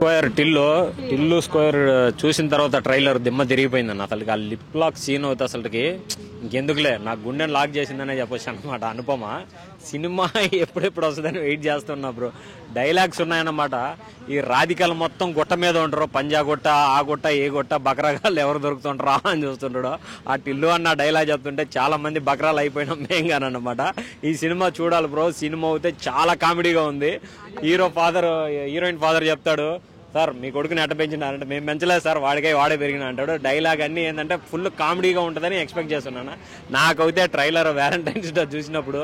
Square Tillu square చూసిన తర్వాత trailer దిమ్మ తిరిగిపోయిందన్న. అసలుకి ఆ లిప్ లాక్ సీన్ అవుతుంది అసలుకి ఇంకెందుకులే నాకు గుండెని లాక్ చేసిందనే చెప్పొచ్చు అనమాట. అనుపమ సినిమా ఎప్పుడెప్పుడు వస్తుందని వెయిట్ చేస్తున్నా బ్రో. డైలాగ్స్ ఉన్నాయన్నమాట. ఈ రాధికలు మొత్తం గుట్ట మీద ఉంటారు, పంజా గుట్ట, ఆ గుట్ట, ఏ గుట్ట, బకరాగాళ్ళు ఎవరు దొరుకుతుంటారా అని చూస్తుంటాడు. ఆ టిల్లు అన్న డైలాగ్ చెప్తుంటే చాలా మంది బకరాలు అయిపోయినాం మేంగానమాట. ఈ సినిమా చూడాలి బ్రో. సినిమా అయితే చాలా కామెడీగా ఉంది. హీరోయిన్ ఫాదర్ చెప్తాడు, సార్ మీ కొడుకుని ఎట్ట పెంచినారంటే మేము పెంచలేదు సార్, వాడే పెరిగిన అంటాడు. డైలాగ్ అన్నీ ఏంటంటే ఫుల్ కామెడీగా ఉంటుందని ఎక్స్పెక్ట్ చేస్తున్నాను. నాకైతే ట్రైలర్ వ్యాలంటైన్స్ డే చూసినప్పుడు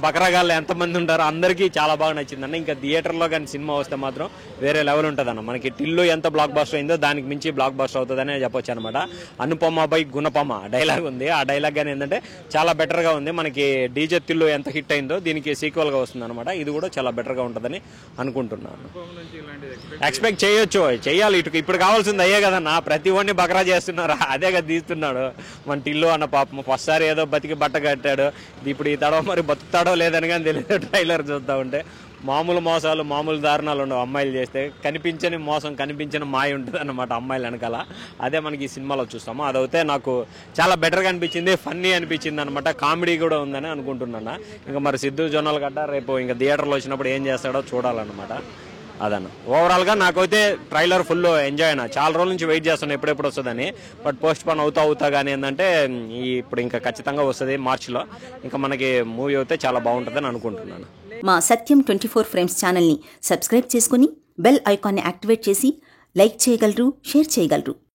బకరగాళ్ళు ఎంతమంది ఉంటారో అందరికీ చాలా బాగా నచ్చిందన్న. ఇంకా థియేటర్లో కానీ సినిమా వస్తే మాత్రం వేరే లెవెల్ ఉంటుందన్న. మనకి టిల్లు ఎంత బ్లాక్ బస్టర్ అయిందో దానికి మించి బ్లాక్ బస్టర్ అవుతుందని చెప్పొచ్చు అనమాట. అనుపమ బై గుణపమ డైలాగ్ ఉంది. ఆ డైలాగ్ కానీ ఏంటంటే చాలా బెటర్గా ఉంది. మనకి డీజే తిల్లు ఎంత హిట్ అయిందో దీనికి సీక్వెల్గా వస్తుంది అనమాట. ఇది కూడా చాలా బెటర్గా ఉంటుందని అనుకుంటున్నాను. ఎక్స్పెక్ట్ చెయ్యాలి. ఇప్పుడు కావాల్సింది అయ్యే కదన్నా. ప్రతి ఒడిని బకరా చేస్తున్నారు, అదే కదా తీస్తున్నాడు మన టిల్లు అన్న. పాపం ఫస్ట్ సారి ఏదో బతికి బట్ట కట్టాడు, ఇప్పుడు ఈ తడవ మరి బతుకుతాడో లేదని కానీ తెలియదు. ట్రైలర్ చూస్తూ ఉంటే మామూలు మోసాలు, మామూలు దారుణాలు ఉండవు. అమ్మాయిలు చేస్తే కనిపించని మోసం, కనిపించని మాయ ఉంటుంది అన్నమాట అమ్మాయిలు వెనకాల. అదే మనకి ఈ సినిమాలో చూస్తాము. అదైతే నాకు చాలా బెటర్గా అనిపించింది, ఫన్నీ అనిపించింది అనమాట. కామెడీ కూడా ఉందని అనుకుంటున్నాను. ఇంకా మరి సిద్ధు జొన్నల గడ్డ రేపు ఇంకా థియేటర్లో వచ్చినప్పుడు ఏం చేస్తాడో చూడాలన్నమాట. అదన్న ఓవరాల్గా నాకైతే ట్రైలర్ ఫుల్ ఎంజాయ్ అయినా. చాలా రోజుల నుంచి వెయిట్ చేస్తున్నాను ఎప్పుడెప్పుడు వస్తుందని. బట్ పోస్ట్ పోన్ అవుతా కానీ ఏంటంటే ఇప్పుడు ఇంకా ఖచ్చితంగా వస్తుంది మార్చిలో. ఇంకా మనకి మూవీ అయితే చాలా బాగుంటుందని అనుకుంటున్నాను. మా సత్యం 24 ఫ్రేమ్స్ ఛానల్ని సబ్స్క్రైబ్ చేసుకుని బెల్ ఐకాన్ని యాక్టివేట్ చేసి లైక్ చేయగలరు, షేర్ చేయగలరు.